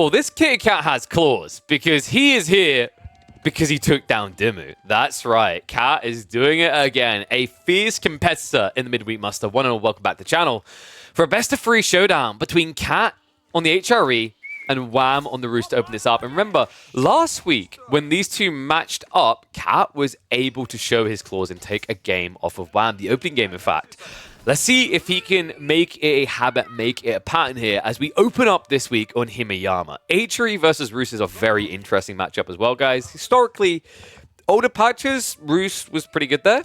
Well, this kitty cat has claws because he is here because he took down Dimmu. That's right. Cat is doing it again. A fierce competitor in the midweek muster. One and all, welcome back to the channel for a best of 3 showdown between Cat on the HRE and Wham on the Roost to open this up. And remember, last week when these two matched up, Cat was able to show his claws and take a game off of Wham, the opening game, in fact. Let's see if he can make it a habit, make it a pattern here as we open up this week on Himeyama. HRE versus Roost is a very interesting matchup as well, guys. Historically, older patches, Roost was pretty good there.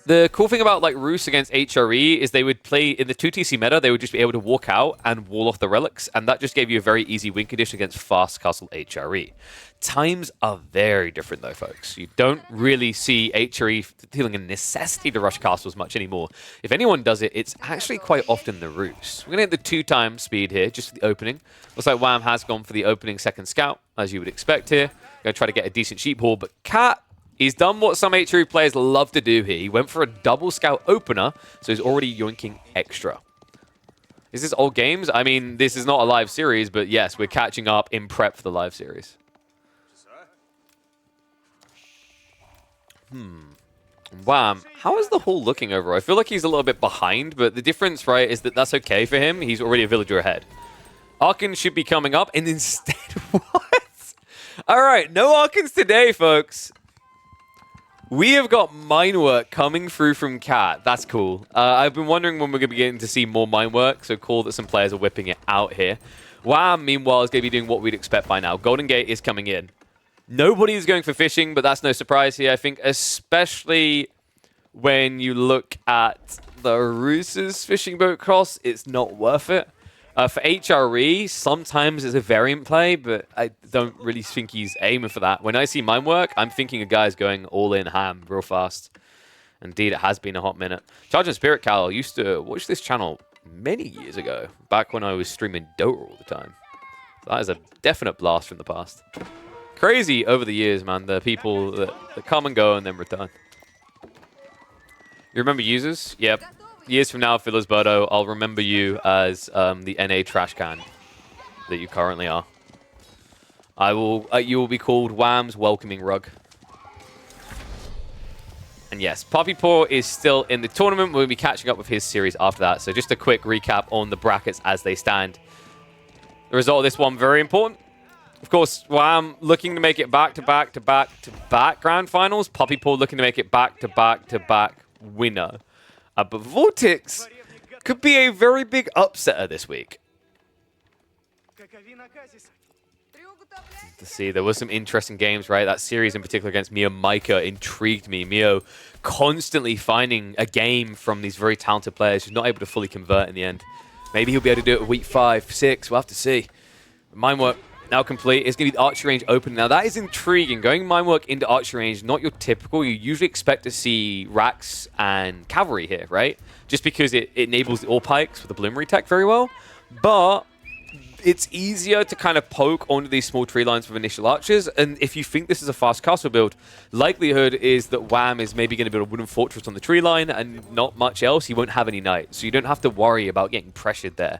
The cool thing about like Roost against HRE is they would play in the 2TC meta, they would just be able to walk out and wall off the relics, and that just gave you a very easy win condition against fast castle HRE. Times are very different though, folks. You don't really see HRE feeling a necessity to rush castles much anymore. If anyone does it, it's actually quite often the Roost. We're going to hit the 2x speed here, just for the opening. Looks like Wham has gone for the opening second scout, as you would expect here. Going to try to get a decent sheep haul, but Cat, he's done what some HRE players love to do here. He went for a double scout opener, so he's already yoinking extra. Is this old games? I mean, this is not a live series, but yes, we're catching up in prep for the live series. Wham, how is the haul looking over? I feel like he's a little bit behind, but the difference, right, is that that's okay for him. He's already a villager ahead. Archons should be coming up, and instead, what? All right, no Archons today, folks. We have got mine work coming through from Cat. That's cool. I've been wondering when we're going to be getting to see more mine work, so cool that some players are whipping it out here. Wham, meanwhile, is going to be doing what we'd expect by now. Golden Gate is coming in. Nobody is going for fishing, but that's no surprise here, I think, especially when you look at the Roosters fishing boat cross, it's not worth it. For HRE, sometimes it's a variant play, but I don't really think he's aiming for that. When I see mine work, I'm thinking a guy's going all in ham real fast. Indeed, it has been a hot minute. Charging Spirit Cal used to watch this channel many years ago, back when I was streaming Dota all the time. So that is a definite blast from the past. Crazy over the years, man, the people that come and go and then return. You remember users? Yep. Years from now, Philisberto, I'll remember you as the NA trash can that you currently are. You will be called Wham's welcoming rug. And yes, Poppy Paw is still in the tournament. We'll be catching up with his series after that. So just a quick recap on the brackets as they stand. The result of this one, very important. Of course, Wham looking to make it back-to-back-to-back-to-back grand finals. Poppy Paw looking to make it back-to-back-to-back winner. But Vortex could be a very big upsetter this week. To see, there was some interesting games, right? That series in particular against Mio Micah intrigued me. Mio constantly finding a game from these very talented players who's not able to fully convert in the end. Maybe he'll be able to do it week 5, 6. We'll have to see. Mine work now complete. It's going to be the archery range open. Now, that is intriguing. Going mine work into archery range, not your typical. You usually expect to see racks and cavalry here, right? Just because it enables the all pikes with the bloomery tech very well. But it's easier to kind of poke onto these small tree lines with initial archers. And if you think this is a fast castle build, likelihood is that Wham is maybe going to build a wooden fortress on the tree line and not much else. He won't have any knights. So you don't have to worry about getting pressured there.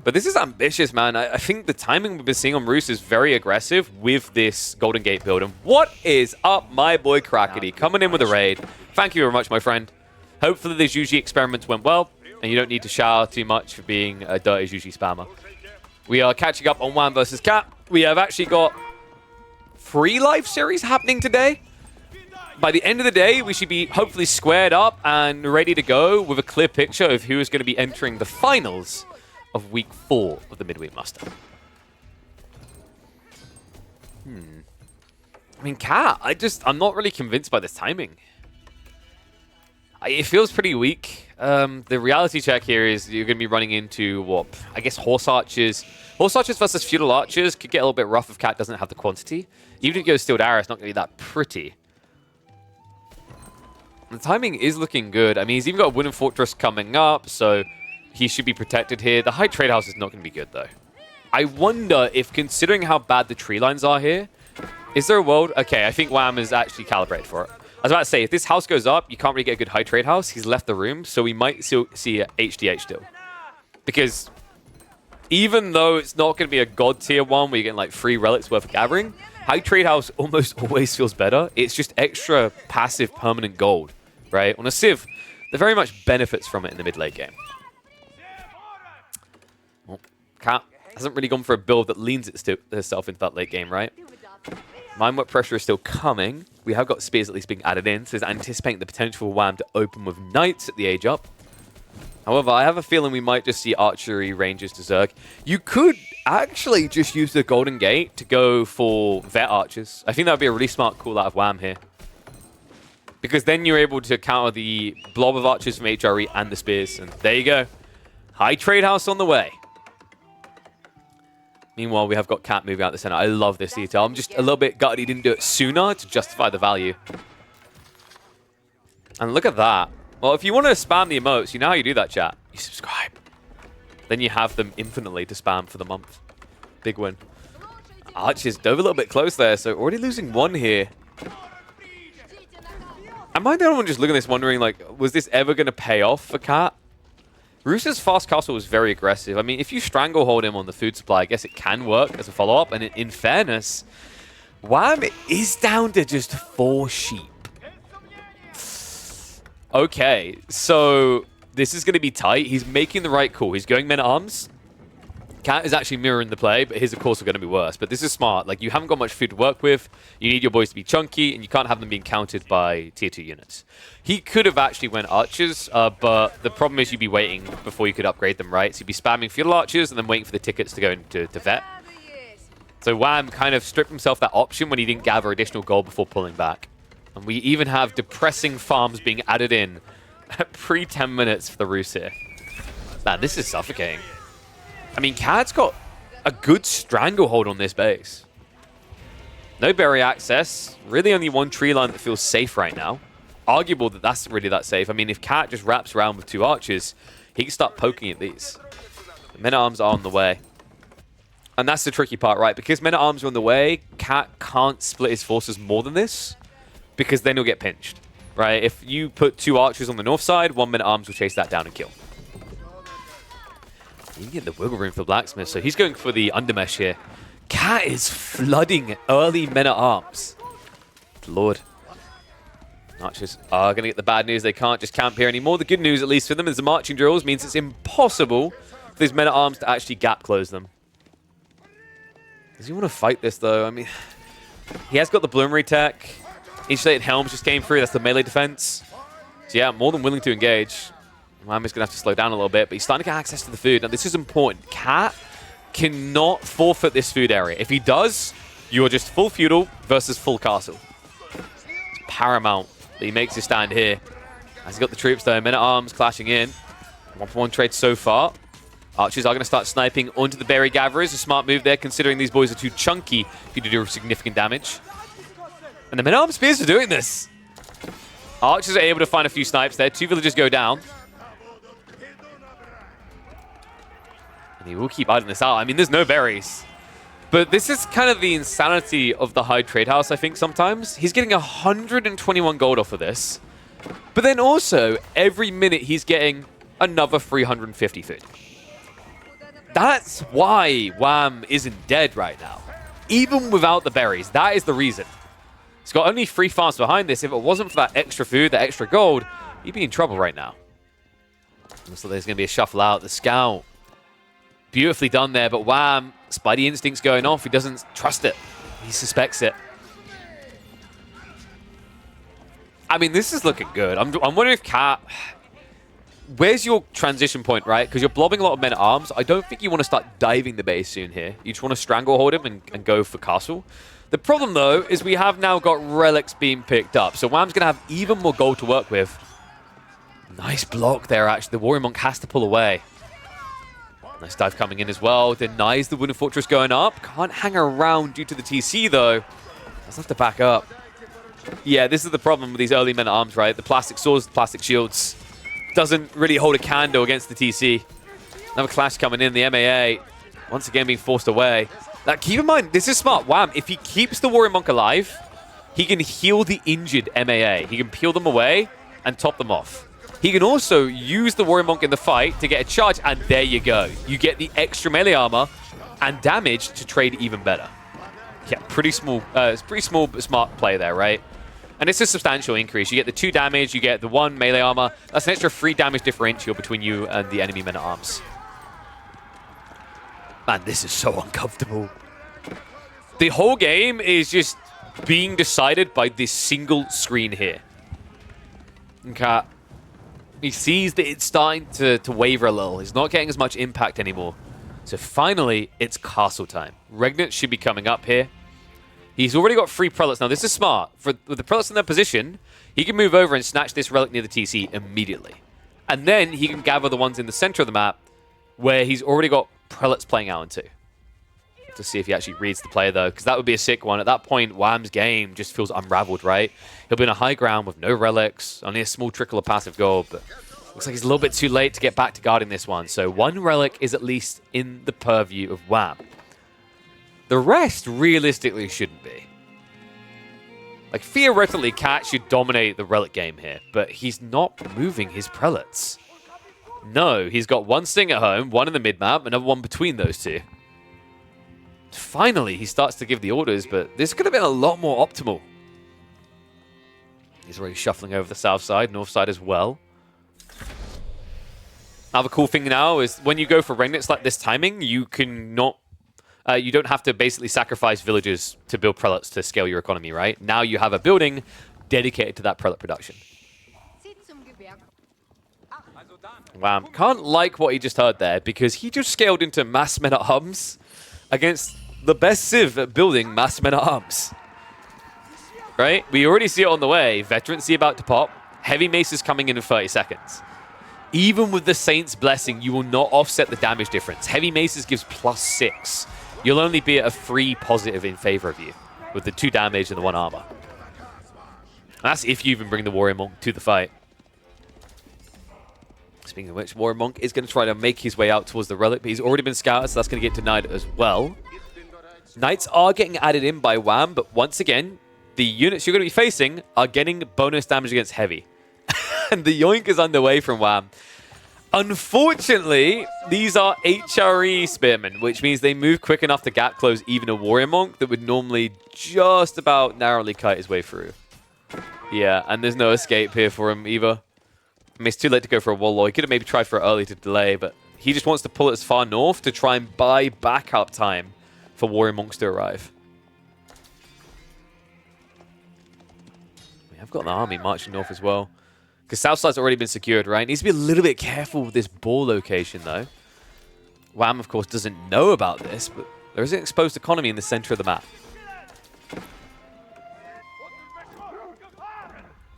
But this is ambitious, man. I think the timing we've been seeing on Roost is very aggressive with this Golden Gate build. And what is up, my boy Crackety? Coming in with a raid. Thank you very much, my friend. Hopefully the Juji experiments went well, and you don't need to shower too much for being a dirty Juji spammer. We are catching up on Wham versus Cat. We have actually got 3 live series happening today. By the end of the day, we should be hopefully squared up and ready to go with a clear picture of who is going to be entering the finals of week 4 of the midweek muster. I mean, Cat, I'm not really convinced by this timing. It feels pretty weak. The reality check here is you're going to be running into, what, I guess horse archers. Horse archers versus feudal archers could get a little bit rough if Cat doesn't have the quantity. Even if you go Steeled Arrow, it's not going to be that pretty. The timing is looking good. I mean, he's even got a wooden fortress coming up, so he should be protected here. The high trade house is not going to be good, though. I wonder if, considering how bad the tree lines are here, is there a world? Okay, I think Wham is actually calibrated for it. I was about to say, if this house goes up, you can't really get a good high trade house. He's left the room, so we might still see a HDH still. Because even though it's not going to be a god tier one where you're getting like 3 relics worth of gathering, High Trade House almost always feels better. It's just extra passive permanent gold, right? On a Civ, there very much benefits from it in the mid-late game. Well, Cat hasn't really gone for a build that leans itself into that late game, right? Mind What Pressure is still coming. We have got spears at least being added in, so it's anticipating the potential for Wham to open with knights at the age up. However, I have a feeling we might just see archery ranges to Zerg. You could actually just use the Golden Gate to go for vet archers. I think that would be a really smart call out of Wham here. Because then you're able to counter the blob of archers from HRE and the spears. And there you go. High Trade House on the way. Meanwhile, we have got Cat moving out the center. I love this detail. I'm just a little bit gutted he didn't do it sooner to justify the value. And look at that. Well, if you want to spam the emotes, you know how you do that, chat. You subscribe. Then you have them infinitely to spam for the month. Big win. Archers dove a little bit close there, so already losing 1 here. Am I the only one just looking at this wondering, like, was this ever going to pay off for Cat? Rooster's fast castle was very aggressive. I mean, if you stranglehold him on the food supply, I guess it can work as a follow-up. And in fairness, Wham is down to just 4 sheep. Okay, so this is going to be tight. He's making the right call. He's going men-at-arms. Cat is actually mirroring the play, but his, of course, are going to be worse. But this is smart. Like, you haven't got much food to work with. You need your boys to be chunky, and you can't have them being countered by tier 2 units. He could have actually went archers, but the problem is you'd be waiting before you could upgrade them, right? So you'd be spamming feudal archers and then waiting for the tickets to go into vet. So Wham kind of stripped himself that option when he didn't gather additional gold before pulling back. And we even have depressing farms being added in at pre-10 minutes for the Roos here. Man, this is suffocating. I mean, Cat's got a good stranglehold on this base. No berry access. Really only 1 tree line that feels safe right now. Arguable that that's really that safe. I mean, if Cat just wraps around with 2 archers, he can start poking at these. The men-at-arms are on the way. And that's the tricky part, right? Because men-at-arms are on the way, Cat can't split his forces more than this, because then he'll get pinched, right? If you put 2 archers on the north side, 1 men-at-arms will chase that down and kill. You can get the wiggle room for Blacksmith, so he's going for the undermesh here. Cat is flooding early men-at-arms. Lord. Archers are going to get the bad news. They can't just camp here anymore. The good news, at least for them, is the marching drills means it's impossible for these men-at-arms to actually gap close them. Does he want to fight this, though? I mean, he has got the Bloomery tech. Insulated Helms just came through. That's the melee defense. So yeah, more than willing to engage. Wham is going to have to slow down a little bit, but he's starting to get access to the food. Now, this is important. Cat cannot forfeit this food area. If he does, you are just full feudal versus full castle. It's paramount that he makes his stand here. As he got the troops, though, men-at-arms clashing in. 1-for-1 trade so far. Archers are going to start sniping onto the berry gatherers. A smart move there, considering these boys are too chunky for you to do significant damage. And the men-at-arms spears are doing this. Archers are able to find a few snipes there. 2 villagers go down. And he will keep idling this out. I mean, there's no berries. But this is kind of the insanity of the High Trade House, I think, sometimes. He's getting 121 gold off of this. But then also, every minute he's getting another 350 food. That's why Wham isn't dead right now. Even without the berries, that is the reason. He's got only 3 farms behind this. If it wasn't for that extra food, that extra gold, he'd be in trouble right now. Looks like there's going to be a shuffle out. The scout. Beautifully done there, but Wham, Spidey instinct's going off. He doesn't trust it. He suspects it. I mean, this is looking good. I'm wondering if Cat... Where's your transition point, right? Because you're blobbing a lot of men-at-arms. I don't think you want to start diving the base soon here. You just want to stranglehold him and go for castle. The problem, though, is we have now got relics being picked up. So Wham's going to have even more gold to work with. Nice block there, actually. The Warrior Monk has to pull away. Nice dive coming in as well. Denies the Wooden Fortress going up. Can't hang around due to the TC, though. Does have to back up. Yeah, this is the problem with these early men-at-arms, right? The plastic swords, the plastic shields. Doesn't really hold a candle against the TC. Another clash coming in. The MAA, once again, being forced away. Now, keep in mind, this is smart. Wham, if he keeps the Warrior Monk alive, he can heal the injured MAA. He can peel them away and top them off. He can also use the Warrior Monk in the fight to get a charge, and there you go. You get the extra melee armor and damage to trade even better. Yeah, pretty small but smart play there, right? And it's a substantial increase. You get the 2 damage, you get the 1 melee armor. That's an extra 3 damage differential between you and the enemy men-at-arms. Man, this is so uncomfortable. The whole game is just being decided by this single screen here. Okay. He sees that it's starting to waver a little. He's not getting as much impact anymore. So finally, it's castle time. Regnant should be coming up here. He's already got 3 prelates. Now, this is smart. With the prelates in their position, he can move over and snatch this relic near the TC immediately. And then he can gather the ones in the center of the map where he's already got prelates playing out into. To see if he actually reads the play, though, because that would be a sick one. At that point, Wham's game just feels unraveled, right? He'll be in a high ground with no relics, only a small trickle of passive gold, but looks like he's a little bit too late to get back to guarding this one. So 1 relic is at least in the purview of Wham. The rest realistically shouldn't be. Like, theoretically, Cat should dominate the relic game here, but he's not moving his prelates. No, he's got 1 Sting at home, 1 in the mid-map, another 1 between those 2. Finally, he starts to give the orders, but this could have been a lot more optimal. He's already shuffling over the south side, north side as well. Now, the cool thing now is when you go for Regnants like this timing, you don't have to basically sacrifice villages to build prelates to scale your economy, right? Now you have a building dedicated to that prelate production. Wow, can't like what he just heard there because he just scaled into mass men-at-arms against the best civ at building mass men-at-arms. Right? We already see it on the way. Veterancy about to pop. Heavy mace is coming in 30 seconds. Even with the Saint's Blessing, you will not offset the damage difference. Heavy maces gives +6. You'll only be at a 3 positive in favor of you with the 2 damage and the 1 armor. That's if you even bring the Warrior Monk to the fight. Speaking of which, Warrior Monk is going to try to make his way out towards the relic, but he's already been scouted, so that's going to get denied as well. Knights are getting added in by Wham, but once again, the units you're going to be facing are getting bonus damage against heavy. And the yoink is underway from Wham. Unfortunately, these are HRE spearmen, which means they move quick enough to gap close even a Warrior Monk that would normally just about narrowly kite his way through. Yeah, and there's no escape here for him either. I mean, it's too late to go for a wall law. He could have maybe tried for it early to delay, but he just wants to pull it as far north to try and buy backup time for Warrior Monks to arrive. I've got an army marching north as well. Because Southside's already been secured, right? Needs to be a little bit careful with this ball location, though. Wham, of course, doesn't know about this, but there is an exposed economy in the center of the map.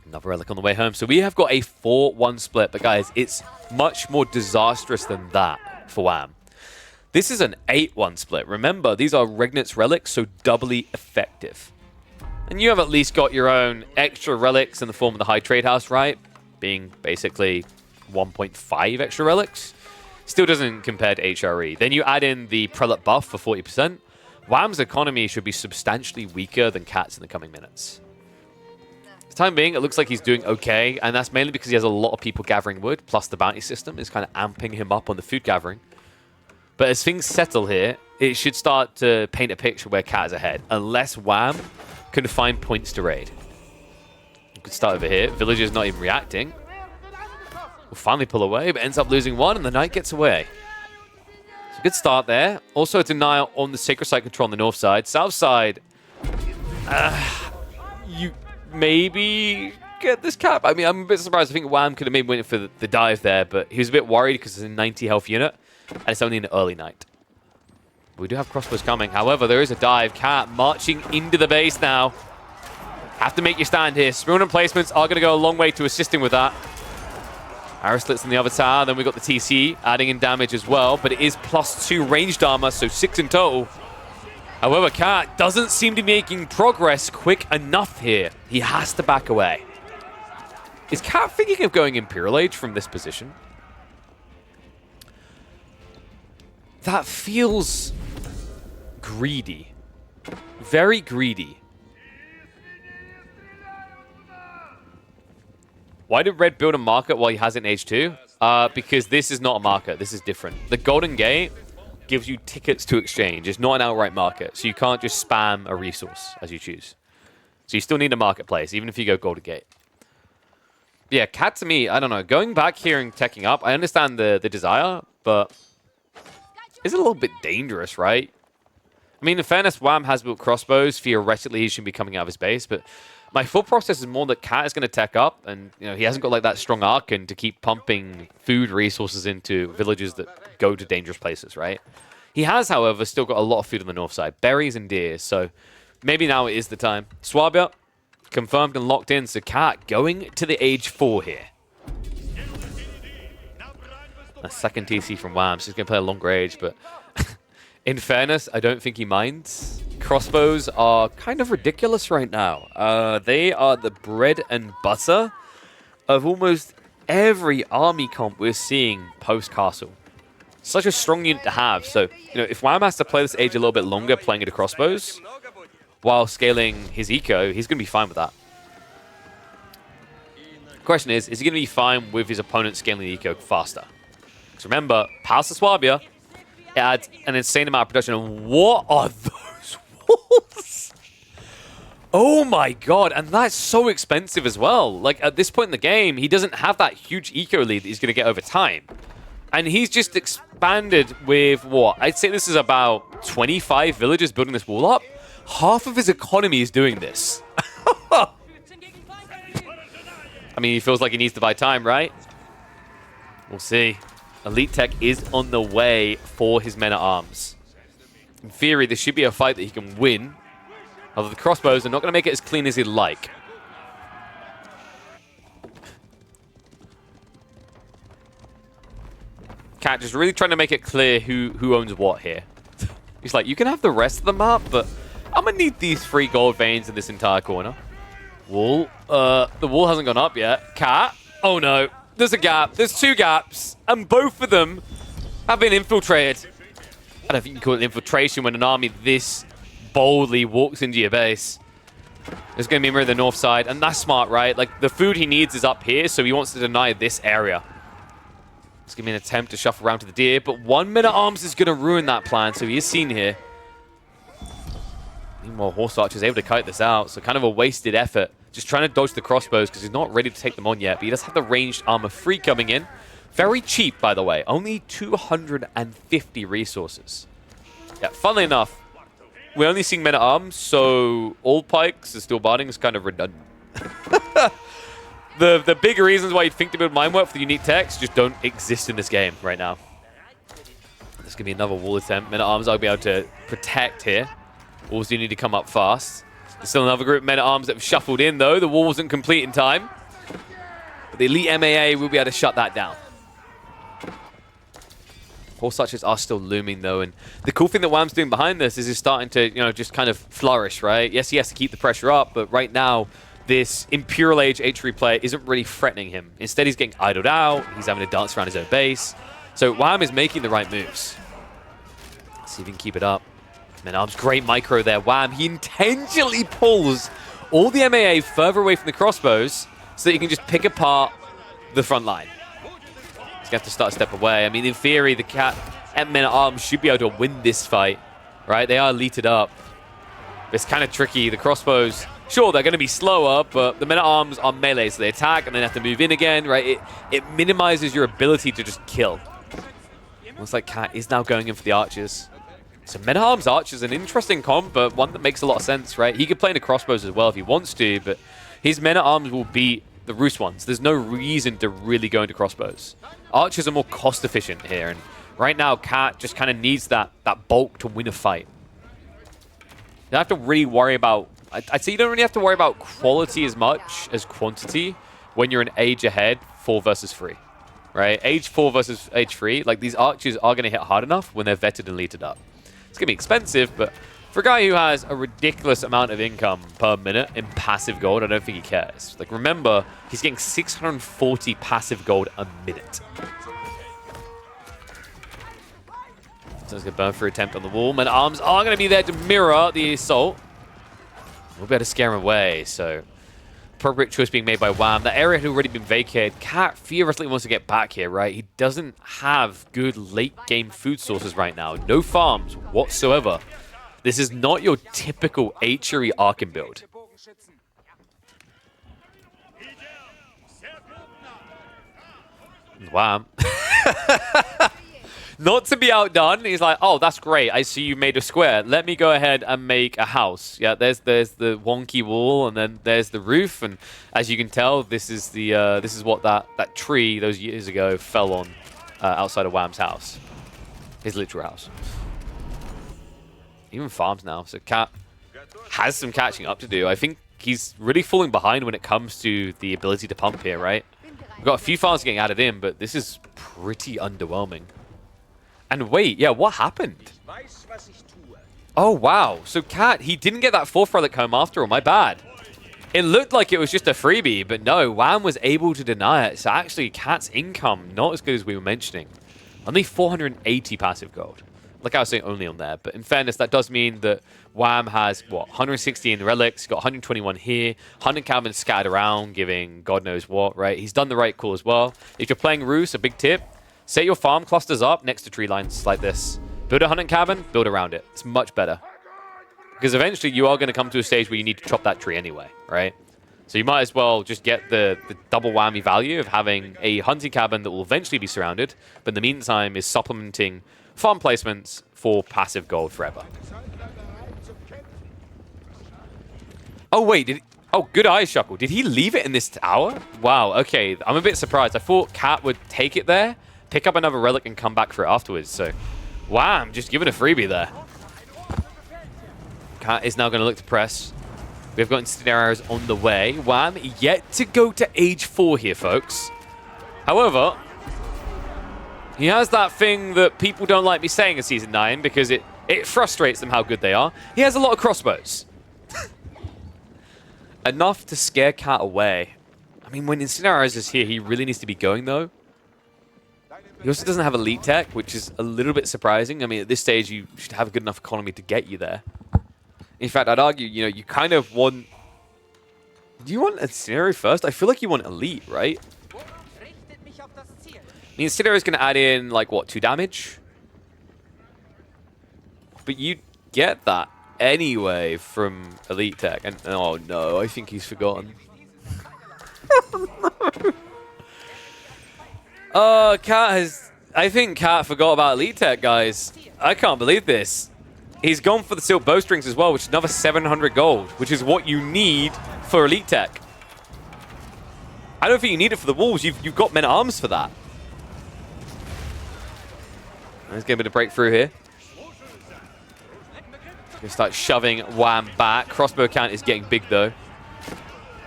Another relic on the way home. So we have got a 4-1 split, but guys, it's much more disastrous than that for Wham. This is an 8-1 split. Remember, these are Regnant's relics, so doubly effective. And you have at least got your own extra relics in the form of the High Trade House, right? Being basically 1.5 extra relics. Still doesn't compare to HRE. Then you add in the Prelate buff for 40%. Wham's economy should be substantially weaker than Cat's in the coming minutes. For the time being, it looks like he's doing okay, and that's mainly because he has a lot of people gathering wood, plus the bounty system is kind of amping him up on the food gathering. But as things settle here, it should start to paint a picture where Cat is ahead, unless Wham can find points to raid. We could start over here. Villager's not even reacting. Will finally pull away, but ends up losing 1, and the Knight gets away. It's a good start there. Also a denial on the Sacred Site control on the north side. South side, you maybe get this cap. I mean, I'm a bit surprised. I think Wham could have maybe went for the dive there, but he was a bit worried because it's a 90 health unit, and it's only an early Knight. We do have crossbows coming. However, there is a dive. Cat marching into the base now. Have to make your stand here. Spoon emplacements are going to go a long way to assisting with that. Arrow slits in the other tower. Then we got the TC adding in damage as well. But it is +2 ranged armor, so 6 in total. However, Cat doesn't seem to be making progress quick enough here. He has to back away. Is Cat thinking of going Imperial Age from this position? That feels greedy. Very greedy. Why did Red build a market while he has it in Age 2? Because this is not a market. This is different. The Golden Gate gives you tickets to exchange. It's not an outright market, so you can't just spam a resource as you choose. So you still need a marketplace, even if you go Golden Gate. Yeah, Cat to me, I don't know. Going back here and teching up, I understand the desire, but it's a little bit dangerous, right? I mean, in fairness, Wham has built crossbows. Theoretically, he should be coming out of his base, but my thought process is more that Cat is going to tech up, and he hasn't got like that strong Archon to keep pumping food resources into villages that go to dangerous places, right? He has, however, still got a lot of food on the north side, berries and deer, so maybe now it is the time. Swabia, confirmed and locked in, so Cat going to the Age 4 here. A second TC from Wham, so he's going to play a longer Age, but in fairness, I don't think he minds. Crossbows are kind of ridiculous right now. They are the bread and butter of almost every army comp we're seeing post-Castle. Such a strong unit to have. So, if Wham has to play this Age a little bit longer playing into crossbows while scaling his eco, he's going to be fine with that. Question is he going to be fine with his opponent scaling the eco faster? Because remember, past the Swabia, it adds an insane amount of production. And what are those walls? Oh my god, and that's so expensive as well. Like, at this point in the game, he doesn't have that huge eco lead that he's going to get over time. And he's just expanded with, what? I'd say this is about 25 villagers building this wall up. Half of his economy is doing this. I mean, he feels like he needs to buy time, right? We'll see. Elite Tech is on the way for his men-at-arms. In theory, this should be a fight that he can win. Although the crossbows are not going to make it as clean as he'd like. Cat just really trying to make it clear who owns what here. He's like, you can have the rest of the map, but I'm going to need these 3 gold veins in this entire corner. Wall. The wall hasn't gone up yet. Cat. Oh no. There's a gap. There's 2 gaps. And both of them have been infiltrated. I don't think you can call it infiltration when an army this boldly walks into your base. There's going to be a mirror on the north side. And that's smart, right? Like, the food he needs is up here, so he wants to deny this area. It's going to be an attempt to shuffle around to the deer. But 1 men-at-arms is going to ruin that plan, so he is seen here. Meanwhile, Horse Archer is able to kite this out, so kind of a wasted effort. Just trying to dodge the crossbows because he's not ready to take them on yet. But he does have the ranged armor 3 coming in. Very cheap, by the way. Only 250 resources. Yeah, funnily enough, we're only seeing men-at-arms, so all pikes and steel barding is kind of redundant. The big reasons why you'd think to build mine work for the unique techs just don't exist in this game right now. There's going to be another wall attempt. Men-at-arms I'll be able to protect here. Walls do need to come up fast. There's still another group of men-at-arms that have shuffled in, though. The wall wasn't complete in time. But the elite MAA will be able to shut that down. Horse archers are still looming, though. And the cool thing that Wham's doing behind this is he's starting to, just kind of flourish, right? Yes, he has to keep the pressure up, but right now, this Imperial Age H3 player isn't really threatening him. Instead, he's getting idled out. He's having to dance around his own base. So Wham is making the right moves. Let's see if he can keep it up. Men-at-arms, great micro there. Wham, he intentionally pulls all the MAA further away from the crossbows so that he can just pick apart the front line. He's going to have to start a step away. I mean, in theory, the Cat and Men-at-arms should be able to win this fight, right? They are leated up. But it's kind of tricky. The crossbows, sure, they're going to be slower, but the Men-at-arms are melee, so they attack and then have to move in again, right? It minimizes your ability to just kill. Looks like Cat is now going in for the archers. So Men-at-arms Archer is an interesting comp, but one that makes a lot of sense, right? He could play into crossbows as well if he wants to, but his Men-at-arms will beat the Roost ones. There's no reason to really go into crossbows. Archers are more cost-efficient here, and right now, Cat just kind of needs that bulk to win a fight. You don't have to really worry about... I'd say you don't really have to worry about quality as much as quantity when you're an age ahead 4 versus 3, right? Age 4 versus age 3, like these archers are going to hit hard enough when they're vetted and leaded up. It's going to be expensive, but for a guy who has a ridiculous amount of income per minute in passive gold, I don't think he cares. Like, remember, he's getting 640 passive gold a minute. So he's going to burn for an attempt on the wall. Men-at-arms are going to be there to mirror the assault. We'll be able to scare him away, so appropriate choice being made by Wham. That area had already been vacated. Cat theoretically wants to get back here, right? He doesn't have good late-game food sources right now. No farms whatsoever. This is not your typical Archery Arkin build. Wham. Not to be outdone, he's like, oh, that's great. I see you made a square. Let me go ahead and make a house. Yeah, there's the wonky wall, and then there's the roof. And as you can tell, this is the this is what that tree those years ago fell on outside of Wham's house, his literal house. Even farms now. So Cat has some catching up to do. I think he's really falling behind when it comes to the ability to pump here, right? We've got a few farms getting added in, but this is pretty underwhelming. And wait, yeah, what happened? Oh, wow. So Cat, he didn't get that 4th relic home after all. My bad. It looked like it was just a freebie, but no, Wham was able to deny it. So actually, Cat's income, not as good as we were mentioning. Only 480 passive gold. Like I was saying, only on there. But in fairness, that does mean that Wham has, what, 160 in relics, got 121 here, 100 cabins scattered around, giving God knows what, right? He's done the right call as well. If you're playing Roos, a big tip, set your farm clusters up next to tree lines like this. Build a hunting cabin, build around it. It's much better. Because eventually you are going to come to a stage where you need to chop that tree anyway, right? So you might as well just get the double whammy value of having a hunting cabin that will eventually be surrounded, but in the meantime is supplementing farm placements for passive gold forever. Oh, wait. Oh, good eye, Shuckle. Did he leave it in this tower? Wow, okay. I'm a bit surprised. I thought Cat would take it there, pick up another relic, and come back for it afterwards. So, Wham, just giving a freebie there. Cat is now going to look to press. We've got instant arrows on the way. Wham, yet to go to age 4 here, folks. However, he has that thing that people don't like me saying in Season 9 because it frustrates them how good they are. He has a lot of crossbows. Enough to scare Cat away. I mean, when instant arrows is here, he really needs to be going, though. He also doesn't have elite tech, which is a little bit surprising. I mean, at this stage, you should have a good enough economy to get you there. In fact, I'd argue, you know, you kind of want... Do you want a scenario first? I feel like you want elite, right? I mean, Scenario is going to add in, like, what, 2 damage? But you get that anyway from elite tech. And oh, no, I think he's forgotten. Oh, Cat has... I think Cat forgot about elite tech, guys. I can't believe this. He's gone for the silk bowstrings as well, which is another 700 gold, which is what you need for elite tech. I don't think you need it for the walls. You've got men-at-arms for that. Let's get a bit of breakthrough here. Gonna start shoving Wham back. Crossbow count is getting big, though.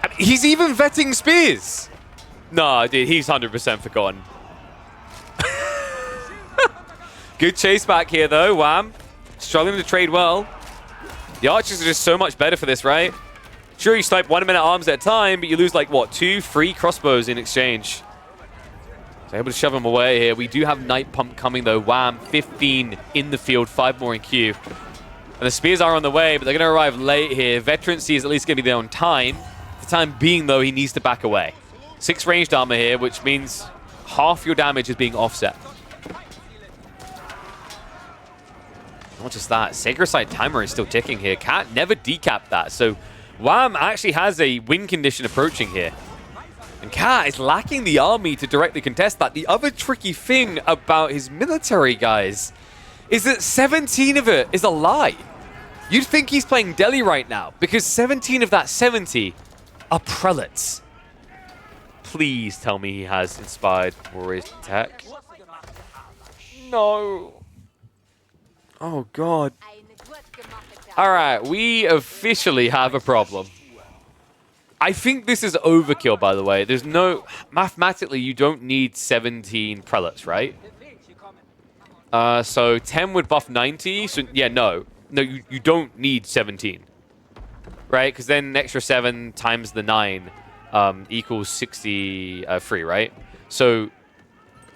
And he's even vetting spears. No, dude, he's 100% forgotten. Good chase back here, though. Wham. Struggling to trade well. The archers are just so much better for this, right? Sure, you snipe 1 minute arms at a time, but you lose, like, what, 2 free crossbows in exchange. So able to shove him away here. We do have Night Pump coming, though. Wham, 15 in the field, 5 more in queue. And the spears are on the way, but they're going to arrive late here. Veterancy is at least going to be there on time. For the time being, though, he needs to back away. 6 ranged armor here, which means half your damage is being offset. Not just that, Sacred Site timer is still ticking here. Cat never decapped that, so Wham actually has a win condition approaching here. And Cat is lacking the army to directly contest that. The other tricky thing about his military, guys, is that 17 of it is a lie. You'd think he's playing Delhi right now, because 17 of that 70 are prelates. Please tell me he has inspired warriors tech. No. Oh, God. All right, we officially have a problem. I think this is overkill, by the way. There's no... Mathematically, you don't need 17 prelates, right? So 10 would buff 90. So, yeah, no. No, you don't need 17. Right? Because then an extra 7 times the 9 equals 63, right? So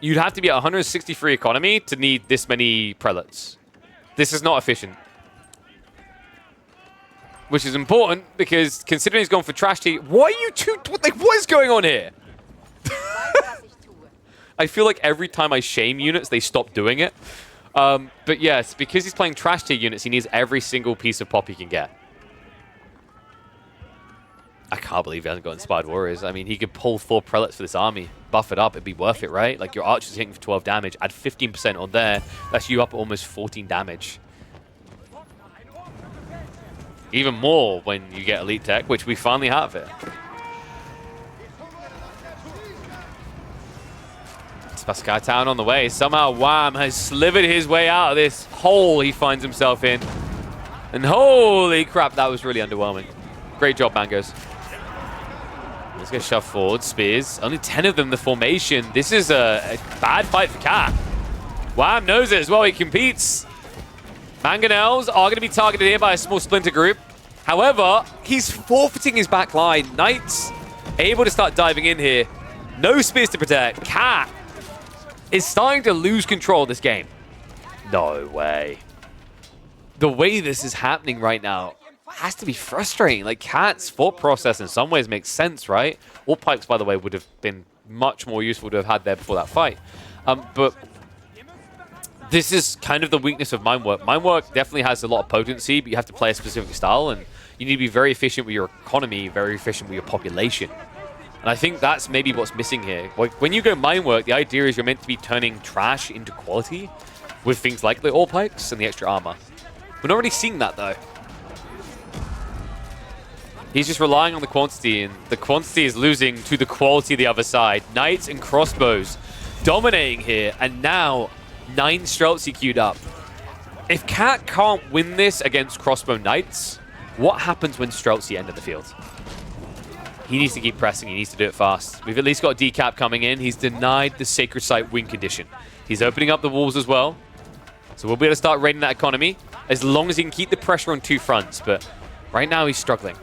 you'd have to be at 163 economy to need this many prelates. This is not efficient. which is important because considering he's gone for trash tea, why are you two? Like, what is going on here? I feel like every time I shame units, they stop doing it. But yes, because he's playing trash tier units, he needs every single piece of pop he can get. I can't believe he hasn't got Inspired Warriors. I mean, he could pull 4 Prelates for this army, buff it up, it'd be worth it, right? Like, your Archers hitting for 12 damage, add 15% on there, that's you up almost 14 damage. Even more when you get Elite Tech, which we finally have it. Spaskai Town on the way. Somehow Wham has slivered his way out of this hole he finds himself in. And holy crap, that was really underwhelming. Great job, Mangoes. Let's get shoved forward. Spears. Only 10 of them, the formation. This is a bad fight for Cat. Wham knows it as well. He competes. Mangonels are going to be targeted here by a small splinter group. However, he's forfeiting his back line. Knights able to start diving in here. No spears to protect. Cat is starting to lose control of this game. No way. The way this is happening right now has to be frustrating. Like, Cat's thought process in some ways makes sense, right? All pikes, by the way, would have been much more useful to have had there before that fight. But this is kind of the weakness of Mind Work. Mind Work definitely has a lot of potency, but you have to play a specific style, and you need to be very efficient with your economy, very efficient with your population. And I think that's maybe what's missing here. Like, when you go Mind Work, the idea is you're meant to be turning trash into quality with things like the All Pikes and the extra armor. We're not really seeing that, though. He's just relying on the quantity, and the quantity is losing to the quality of the other side. Knights and crossbows dominating here, and now 9 Streltsy queued up. If Cat can't win this against crossbow knights, what happens when Streltsy enter the field? He needs to keep pressing. He needs to do it fast. We've at least got Decap coming in. He's denied the Sacred Site win condition. He's opening up the walls as well. So we'll be able to start raiding that economy as long as he can keep the pressure on 2 fronts. But right now he's struggling.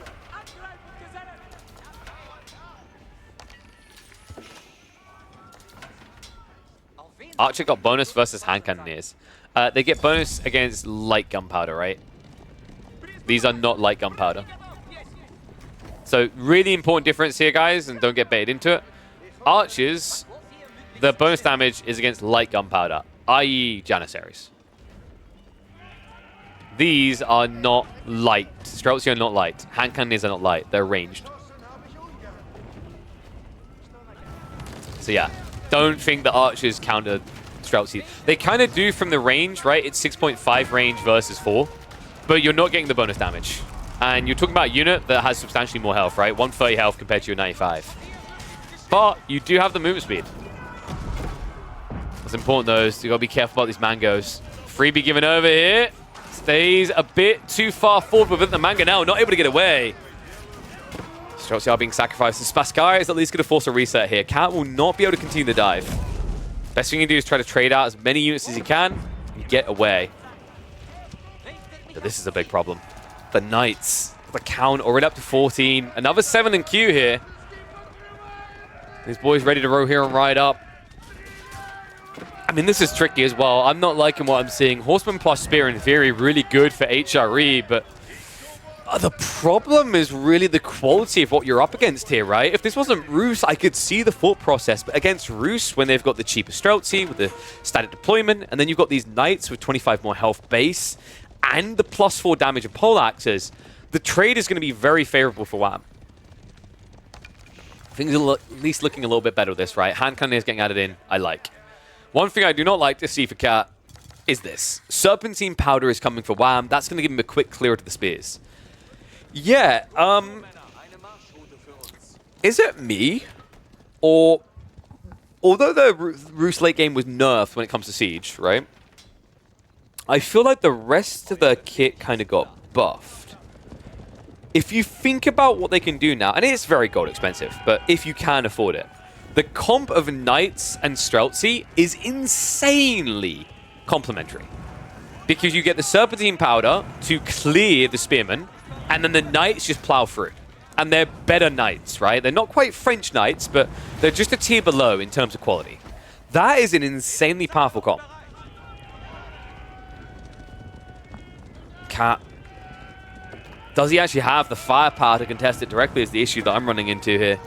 Archer got bonus versus hand cannoneers. They get bonus against light gunpowder, right? These are not light gunpowder. So really important difference here, guys, and don't get baited into it. Archers, the bonus damage is against light gunpowder, i.e. Janissaries. These are not light. Streltsy are not light. Hand cannoneers are not light. They're ranged. So yeah, don't think the Archers counter Streltsy. They kind of do from the range, right? It's 6.5 range versus 4, but you're not getting the bonus damage. And you're talking about a unit that has substantially more health, right? 130 health compared to your 95. But you do have the movement speed. What's important, though, is you got to be careful about these Mangoes. Freebie given over here. Stays a bit too far forward with it. The Mangonel not able to get away. Streltsy are being sacrificed. Spaskai is at least going to force a reset here. Cat will not be able to continue the dive. Best thing you can do is try to trade out as many units as you can and get away. But this is a big problem. The Knights, the count already up to 14. Another 7 in queue here. These boys ready to row here and ride up. I mean, this is tricky as well. I'm not liking what I'm seeing. Horseman plus Spear, in theory, really good for HRE, but the problem is really the quality of what you're up against here, right? If this wasn't Rus, I could see the thought process, but against Rus, when they've got the cheaper Streltsy with the static deployment, and then you've got these Knights with 25 more health base, and the +4 damage of poleaxes, the trade is going to be very favorable for Wham. Things are at least looking a little bit better with this, right? Hand cannoneers getting added in, I like. One thing I do not like to see for Cat is this. Serpentine powder is coming for Wham. That's going to give him a quick clear to the spears. Yeah, is it me? Or, although the Rus late game was nerfed when it comes to Siege, right? I feel like the rest of the kit kind of got buffed. If you think about what they can do now, and it's very gold expensive, but if you can afford it, the comp of Knights and Streltsy is insanely complementary. Because you get the Serpentine Powder to clear the Spearmen, and then the Knights just plow through. And they're better Knights, right? They're not quite French Knights, but they're just a tier below in terms of quality. That is an insanely powerful comp. Cat Does he actually have the firepower to contest it directly is the issue that I'm running into here.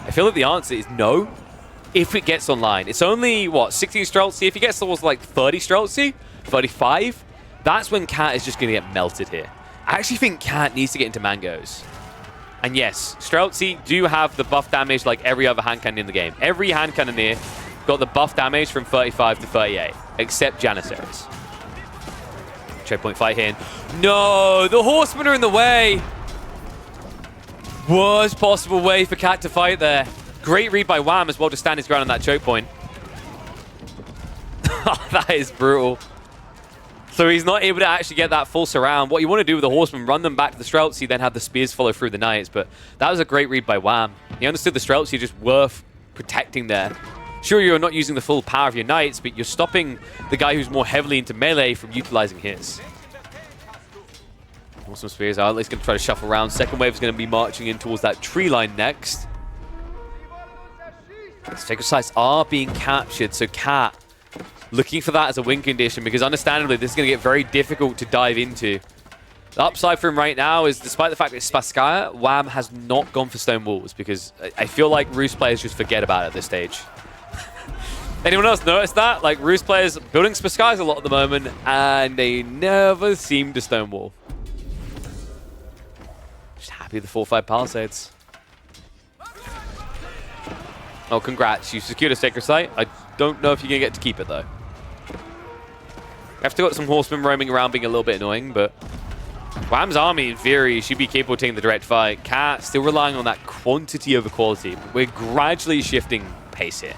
I feel like the answer is no, if it gets online. It's only, what, 16 Streltsy? If he gets towards like 30 Streltsy, 35, that's when Cat is just going to get melted here. I actually think Cat needs to get into Mangoes. And yes, Streltsy do have the buff damage like every other hand cannon in the game. Every hand cannoneer got the buff damage from 35 to 38, except Janissaries. Checkpoint fight here. No, the horsemen are in the way. Worst possible way for Cat to fight there. Great read by Wham as well to stand his ground on that choke point. That is brutal. So he's not able to actually get that full surround. What you want to do with the horsemen, run them back to the Streltsy, then have the spears follow through the knights. But that was a great read by Wham. He understood the Streltsy just worth protecting there. Sure, you're not using the full power of your knights, but you're stopping the guy who's more heavily into melee from utilizing his. Awesome spears out. He's going to try to shuffle around. Second wave is going to be marching in towards that tree line next. Sacred sites are being captured, so Cat looking for that as a win condition, because understandably this is going to get very difficult to dive into. The upside for him right now is, despite the fact that it's Spasskaya, Wham has not gone for stone walls, because I feel like Roost players just forget about it at this stage. Anyone else notice that? Like, Roost players building Spasskayas a lot at the moment, and they never seem to stonewall. Just happy with the 4-5 Palisades. Oh, congrats. You secured a Sacred Site. I don't know if you're going to get to keep it, though. I've still got some horsemen roaming around being a little bit annoying, but Wham's army, in theory, should be capable of taking the direct fight. Cat still relying on that quantity over quality. But we're gradually shifting pace here.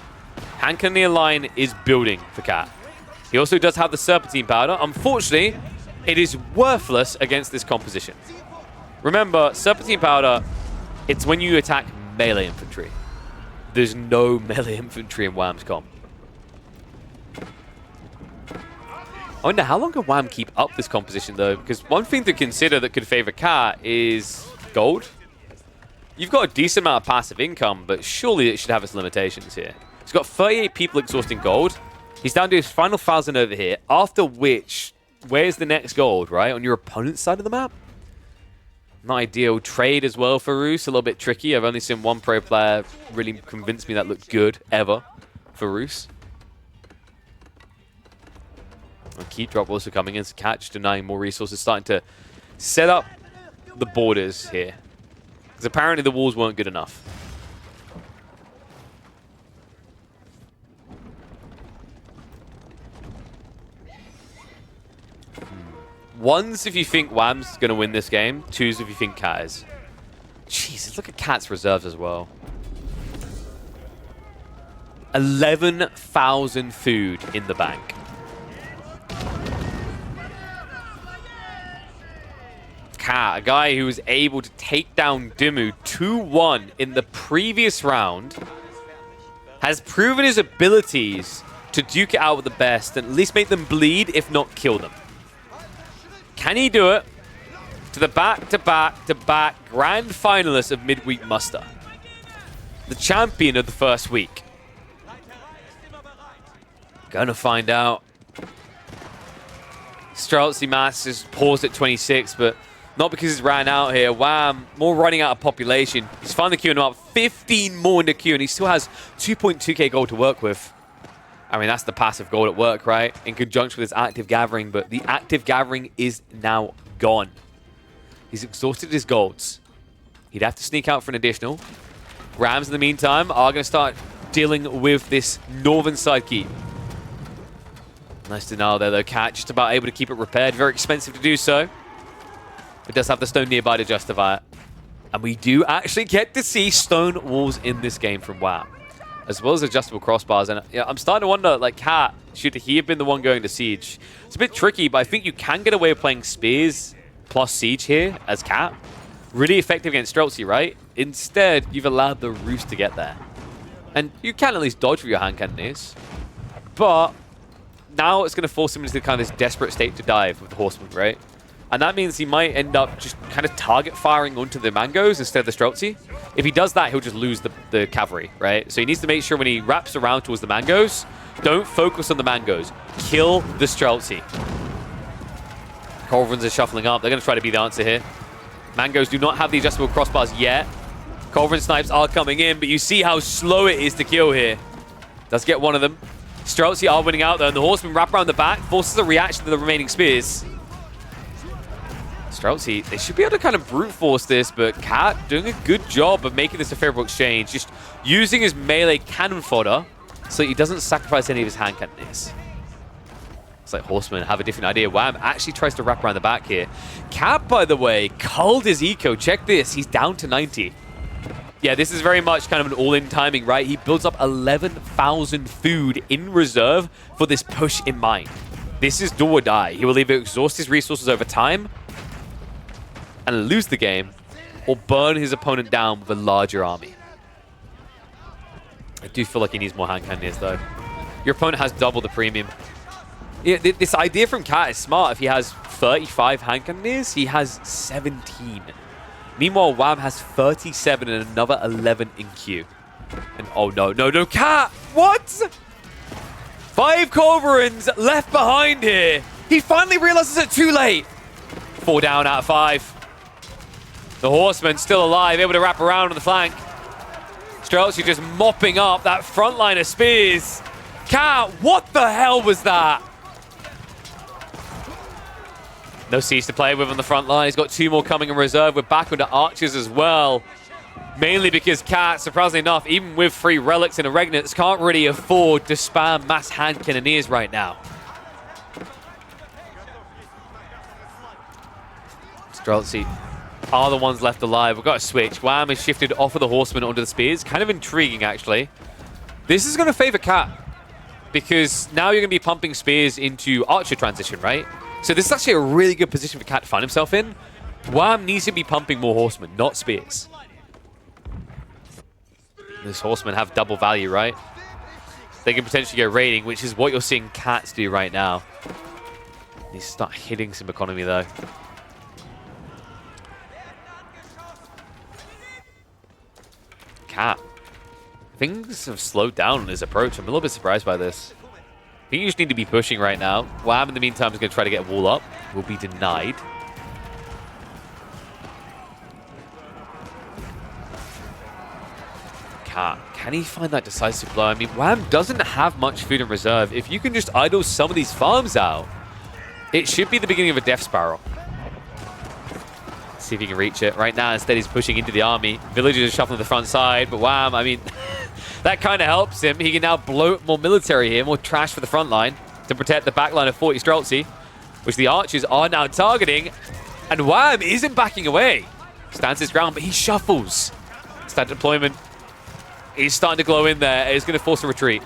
Hand Cannoneer line is building for Cat. He also does have the Serpentine powder. Unfortunately, it is worthless against this composition. Remember, Serpentine powder, it's when you attack melee infantry. There's no melee infantry in Wham's comp. I wonder how long can Wham keep up this composition, though? Because one thing to consider that could favor Cat is gold. You've got a decent amount of passive income, but surely it should have its limitations here. He's got 38 people exhausting gold. He's down to his final 1,000 over here, after which, where's the next gold, right? On your opponent's side of the map? Not ideal. Trade as well for Roos, a little bit tricky. I've only seen one pro player really convince me that looked good, ever, for Roos. Keep drop also coming in, so Catch denying more resources, starting to set up the borders here. Because apparently the walls weren't good enough. Ones if you think Wham's going to win this game. Twos if you think Cat is. Jesus, look at Cat's reserves as well. 11,000 food in the bank. Cat, a guy who was able to take down Dimmu 2-1 in the previous round, has proven his abilities to duke it out with the best and at least make them bleed, if not kill them. Can he do it to the back-to-back-to-back grand finalist of midweek muster? The champion of the first week. Gonna find out. Streltsy Mass is paused at 26, but not because he's ran out here. Wham, more running out of population. He's finally queuing up 15 more in the queue, and he still has 2.2k gold to work with. I mean, that's the passive gold at work, right? In conjunction with his active gathering, but the active gathering is now gone. He's exhausted his golds. He'd have to sneak out for an additional. Rams, in the meantime, are going to start dealing with this northern side keep. Nice denial there, though. Cat just about able to keep it repaired. Very expensive to do so. It does have the stone nearby to justify it. And we do actually get to see stone walls in this game from Wham, as well as adjustable crossbars. And yeah, I'm starting to wonder, like, Cat, should he have been the one going to Siege? It's a bit tricky, but I think you can get away with playing Spears plus Siege here as Cat. Really effective against Streltsy, right? Instead, you've allowed the Roost to get there. And you can at least dodge with your hand cannoneers. But now it's going to force him into kind of this desperate state to dive with the Horseman, right? And that means he might end up just kind of target firing onto the Mangoes instead of the Streltsy. If he does that, he'll just lose the cavalry, right? So he needs to make sure when he wraps around towards the Mangoes, don't focus on the Mangoes. Kill the Streltsy. Corvins are shuffling up. They're going to try to be the answer here. Mangoes do not have the adjustable crossbars yet. Culverin snipes are coming in, but you see how slow it is to kill here. Does get one of them. Streltsy are winning out though, and the horsemen wrap around the back, forces a reaction to the remaining spears. Streltsy, they should be able to kind of brute force this, but Cat doing a good job of making this a favorable exchange, just using his melee cannon fodder so he doesn't sacrifice any of his hand cannons. It's like horsemen have a different idea. Wham actually tries to wrap around the back here. Cat, by the way, culled his eco. Check this, he's down to 90. Yeah, this is very much kind of an all-in timing, right? He builds up 11,000 food in reserve for this push in mind. This is do or die. He will either exhaust his resources over time and lose the game, or burn his opponent down with a larger army. I do feel like he needs more hand cannoneers, though. Your opponent has double the premium. Yeah, this idea from Cat is smart. If he has 35 hand cannoneers, he has 17. Meanwhile, Wham has 37 and another 11 in queue. And oh no, no, no, Cat! What? 5 Culverins left behind here. He finally realizes it's too late. 4 down out of 5. The horseman still alive, able to wrap around on the flank. Streltsy just mopping up that front line of spears. Cat, what the hell was that? No siege to play with on the front line. He's got 2 more coming in reserve. We're back onto archers as well. Mainly because Cat, surprisingly enough, even with 3 relics and a regnants, can't really afford to spam mass hand cannoneers right now. Streltsy are the ones left alive. We've got a switch. Wham is shifted off of the horseman onto the spears. Kind of intriguing, actually. This is going to favor Cat, because now you're going to be pumping spears into archer transition, right? So this is actually a really good position for Cat to find himself in. Wham needs to be pumping more horsemen, not spears. This horsemen have double value, right? They can potentially go raiding, which is what you're seeing Cats do right now. Needs to start hitting some economy, though. Cat. Things have slowed down on his approach. I'm a little bit surprised by this. I think you just need to be pushing right now. Wham, in the meantime, is going to try to get a wall up. Will be denied. Can he find that decisive blow? I mean, Wham doesn't have much food in reserve. If you can just idle some of these farms out, it should be the beginning of a death spiral. Let's see if he can reach it. Right now, instead, he's pushing into the army. Villagers are shuffling the front side, but Wham, I mean... that kind of helps him. He can now bloat more military here, more trash for the front line to protect the back line of 40 Streltsy, which the archers are now targeting. And Wham isn't backing away. Stands his ground, but he shuffles. Standard deployment. He's starting to glow in there. It's going to force a retreat.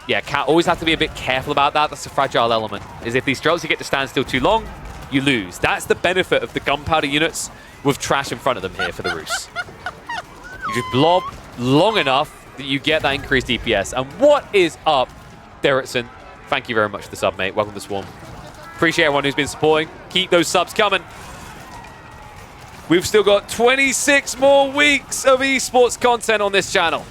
Yeah, Cat always have to be a bit careful about that. That's a fragile element. Is if these Streltsy get to stand still too long, you lose. That's the benefit of the gunpowder units with trash in front of them here for the Roos. You just blob long enough that you get that increased DPS. And what is up, Derrickson? Thank you very much for the sub, mate. Welcome to Swarm. Appreciate everyone who's been supporting. Keep those subs coming. We've still got 26 more weeks of esports content on this channel.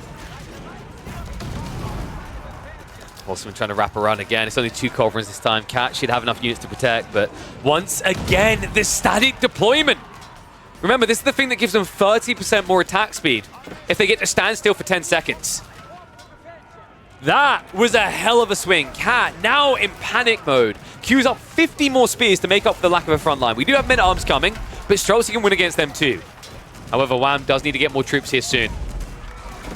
Also, trying to wrap around again. It's only 2 Culverins this time. Cat should have enough units to protect, but once again, the static deployment. Remember, this is the thing that gives them 30% more attack speed if they get to stand still for 10 seconds. That was a hell of a swing. Cat now in panic mode. Queues up 50 more spears to make up for the lack of a front line. We do have men-at-arms coming, but Streltsy can win against them too. However, Wham does need to get more troops here soon.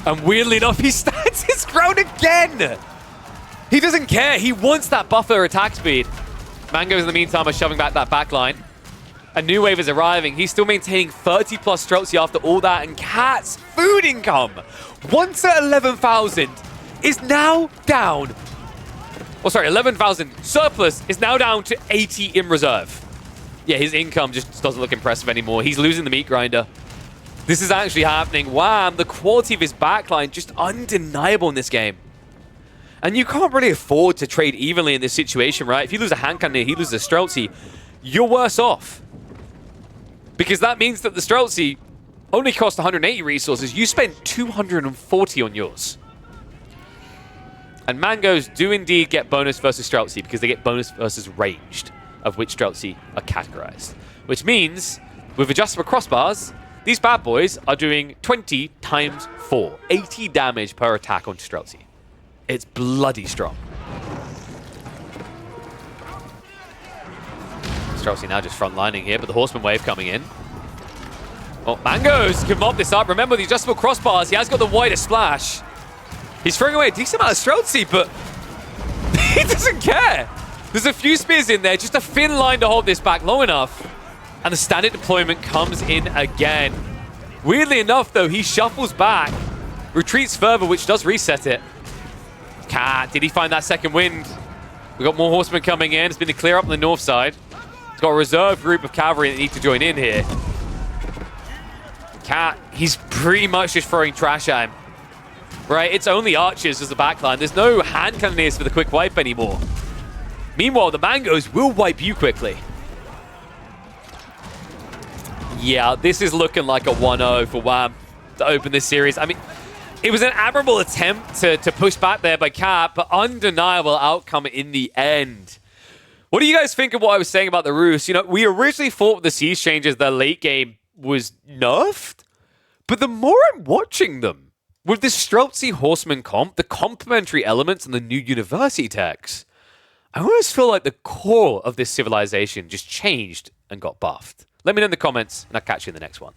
And weirdly enough, he stands his ground again. He doesn't care. He wants that buffer attack speed. Mangoes, in the meantime, are shoving back that back line. A new wave is arriving. He's still maintaining 30 plus Streltsy after all that. And Cat's food income, once at 11,000, is now down. Oh, sorry, 11,000 surplus is now down to 80 in reserve. Yeah, his income just doesn't look impressive anymore. He's losing the meat grinder. This is actually happening. Wham, the quality of his backline just undeniable in this game. And you can't really afford to trade evenly in this situation, right? If you lose a hand cannon, he loses a Streltsy, you're worse off. Because that means that the Streltsy only cost 180 resources. You spent 240 on yours. And Mangoes do indeed get bonus versus Streltsy because they get bonus versus ranged. of which Streltsy are categorized. Which means, with adjustable crossbars, these bad boys are doing 20 times 4. 80 damage per attack on Streltsy. It's bloody strong. Streltsy now just frontlining here, but the Horseman wave coming in. Oh, Mangoes can mob this up. Remember, the adjustable crossbars, he has got the wider splash. He's throwing away a decent amount of Streltsy, but he doesn't care. There's a few spears in there, just a thin line to hold this back long enough. And the standard deployment comes in again. Weirdly enough, though, he shuffles back, retreats further, which does reset it. Cat, did he find that second wind? We've got more horsemen coming in. It's been to clear up on the north side. He's got a reserve group of cavalry that need to join in here. Cat, he's pretty much just throwing trash at him. Right, it's only archers as the backline. There's no hand cannoneers for the quick wipe anymore. Meanwhile, the Mangoes will wipe you quickly. Yeah, this is looking like a 1-0 for Wham to open this series. I mean, it was an admirable attempt to push back there by Cat, but undeniable outcome in the end. What do you guys think of what I was saying about the Rus? You know, we originally thought with the siege changes the late game was nerfed, but the more I'm watching them, with this Streltsy Horseman comp, the complementary elements and the new university techs, I almost feel like the core of this civilization just changed and got buffed. Let me know in the comments, and I'll catch you in the next one.